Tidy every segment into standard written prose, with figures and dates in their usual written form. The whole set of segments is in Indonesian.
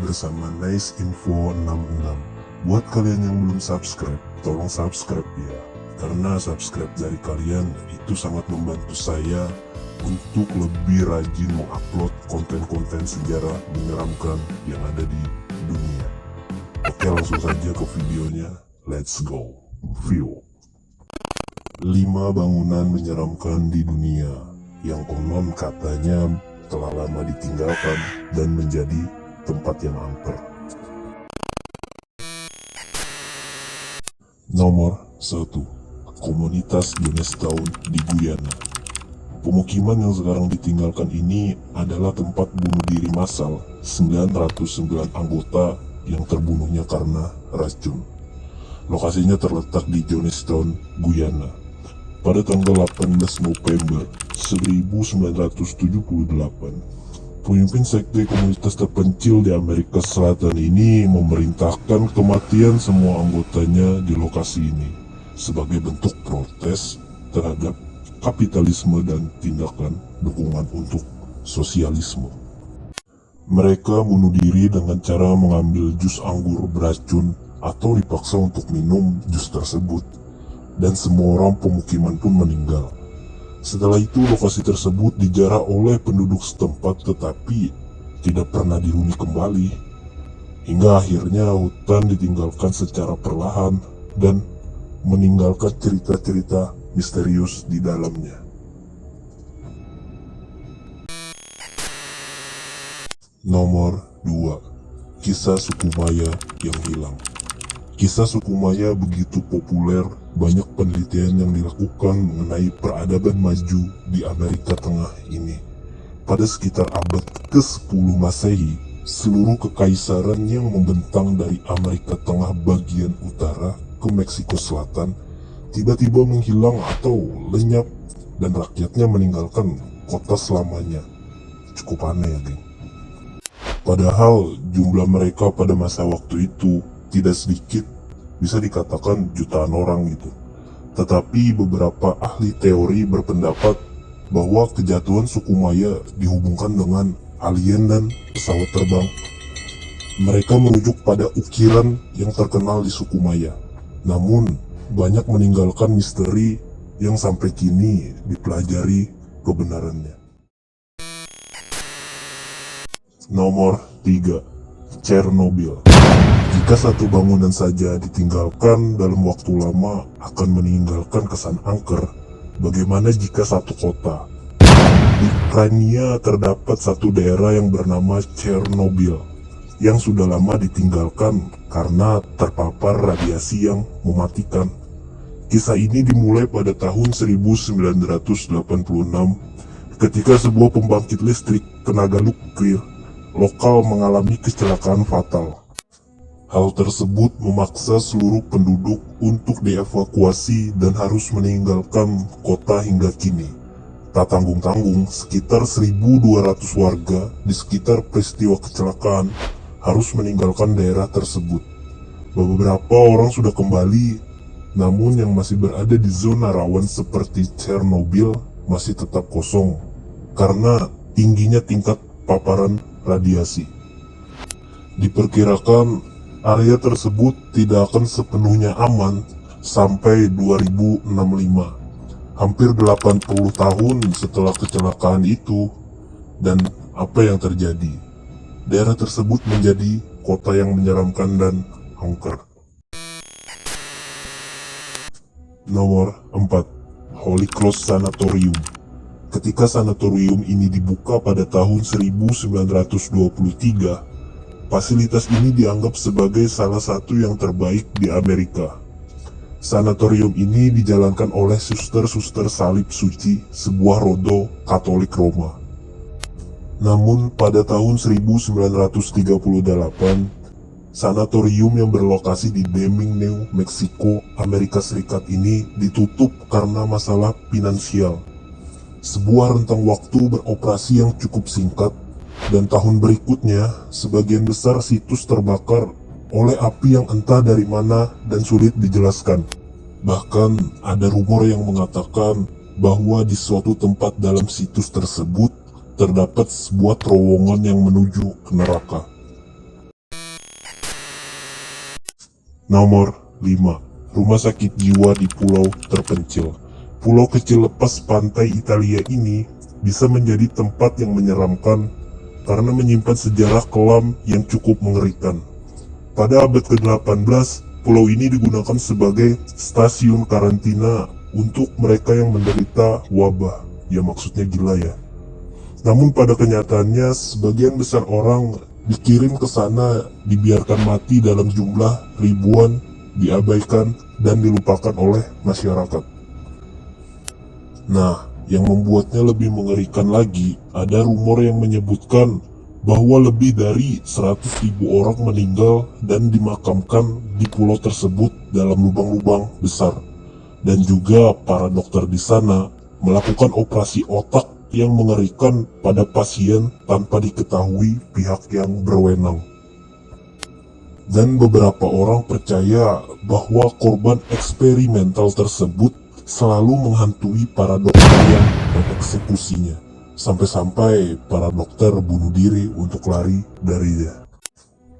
bersama Nice Info 66. Buat kalian yang belum subscribe, tolong subscribe ya. Karena subscribe dari kalian itu sangat membantu saya untuk lebih rajin mengupload konten-konten sejarah menyeramkan yang ada di dunia. Oke, langsung saja ke videonya. Let's go. View. 5 bangunan menyeramkan di dunia yang konon katanya telah lama ditinggalkan dan menjadi tempat yang angker. Nomor 1. Komunitas Jonestown di Guyana. Pemukiman yang sekarang ditinggalkan ini adalah tempat bunuh diri massal 909 anggota yang terbunuhnya karena racun. Lokasinya terletak di Jonestown, Guyana. Pada tanggal 18 November 1978, pemimpin sekte komunitas terpencil di Amerika Selatan ini memerintahkan kematian semua anggotanya di lokasi ini sebagai bentuk protes terhadap kapitalisme dan tindakan dukungan untuk sosialisme. Mereka bunuh diri dengan cara mengambil jus anggur beracun atau dipaksa untuk minum jus tersebut, dan semua orang pemukiman pun meninggal. Setelah itu lokasi tersebut dijarah oleh penduduk setempat tetapi tidak pernah dihuni kembali, hingga akhirnya hutan ditinggalkan secara perlahan dan meninggalkan cerita-cerita misterius di dalamnya. Nomor 2. Kisah suku Maya yang hilang. Kisah suku Maya begitu populer, banyak penelitian yang dilakukan mengenai peradaban maju di Amerika Tengah ini. Pada sekitar abad ke-10 Masehi, seluruh kekaisaran yang membentang dari Amerika Tengah bagian utara ke Meksiko Selatan tiba-tiba menghilang atau lenyap, dan rakyatnya meninggalkan kota selamanya. Cukup aneh ya, geng. Padahal jumlah mereka pada masa waktu itu tidak sedikit, bisa dikatakan jutaan orang gitu. Tetapi beberapa ahli teori berpendapat bahwa kejatuhan suku Maya dihubungkan dengan alien dan pesawat terbang. Mereka merujuk pada ukiran yang terkenal di suku Maya. Namun banyak meninggalkan misteri yang sampai kini dipelajari kebenarannya. Nomor 3. Chernobyl. Jika satu bangunan saja ditinggalkan dalam waktu lama akan meninggalkan kesan angker, bagaimana jika satu kota? Di Crimea terdapat satu daerah yang bernama Chernobyl yang sudah lama ditinggalkan karena terpapar radiasi yang mematikan. Kisah ini dimulai pada tahun 1986 ketika sebuah pembangkit listrik tenaga nuklir lokal mengalami kecelakaan fatal. Hal tersebut memaksa seluruh penduduk untuk dievakuasi dan harus meninggalkan kota hingga kini. Tak tanggung-tanggung, sekitar 1.200 warga di sekitar peristiwa kecelakaan harus meninggalkan daerah tersebut. Beberapa orang sudah kembali, namun yang masih berada di zona rawan seperti Chernobyl masih tetap kosong karena tingginya tingkat paparan radiasi. Diperkirakan area tersebut tidak akan sepenuhnya aman sampai 2065, hampir 80 tahun setelah kecelakaan itu. Dan apa yang terjadi? Daerah tersebut menjadi kota yang menyeramkan dan angker. Nomor 4. Holy Cross Sanatorium. Ketika sanatorium ini dibuka pada tahun 1923, fasilitas ini dianggap sebagai salah satu yang terbaik di Amerika. Sanatorium ini dijalankan oleh suster-suster salib suci sebuah rodo Katolik Roma. Namun pada tahun 1938, sanatorium yang berlokasi di Deming, New Mexico, Amerika Serikat ini ditutup karena masalah finansial. Sebuah rentang waktu beroperasi yang cukup singkat, dan tahun berikutnya sebagian besar situs terbakar oleh api yang entah dari mana dan sulit dijelaskan. Bahkan ada rumor yang mengatakan bahwa di suatu tempat dalam situs tersebut terdapat sebuah terowongan yang menuju ke neraka. Nomor 5. Rumah sakit jiwa di pulau terpencil. Pulau kecil lepas pantai Italia ini bisa menjadi tempat yang menyeramkan karena menyimpan sejarah kelam yang cukup mengerikan. Pada abad ke-18, pulau ini digunakan sebagai stasiun karantina untuk mereka yang menderita wabah. Ya maksudnya gila ya. Namun pada kenyataannya sebagian besar orang dikirim ke sana dibiarkan mati dalam jumlah ribuan, diabaikan dan dilupakan oleh masyarakat. Nah, yang membuatnya lebih mengerikan lagi, ada rumor yang menyebutkan bahwa lebih dari 100.000 orang meninggal dan dimakamkan di pulau tersebut dalam lubang-lubang besar. Dan juga para dokter di sana melakukan operasi otak yang mengerikan pada pasien tanpa diketahui pihak yang berwenang. Dan beberapa orang percaya bahwa korban eksperimental tersebut selalu menghantui para dokter yang mengeksekusinya. Sampai-sampai para dokter bunuh diri untuk lari darinya.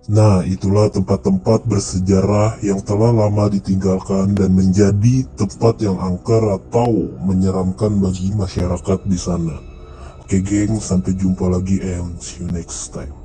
Nah, itulah tempat-tempat bersejarah yang telah lama ditinggalkan dan menjadi tempat yang angker atau menyeramkan bagi masyarakat di sana. Oke geng, sampai jumpa lagi and see you next time.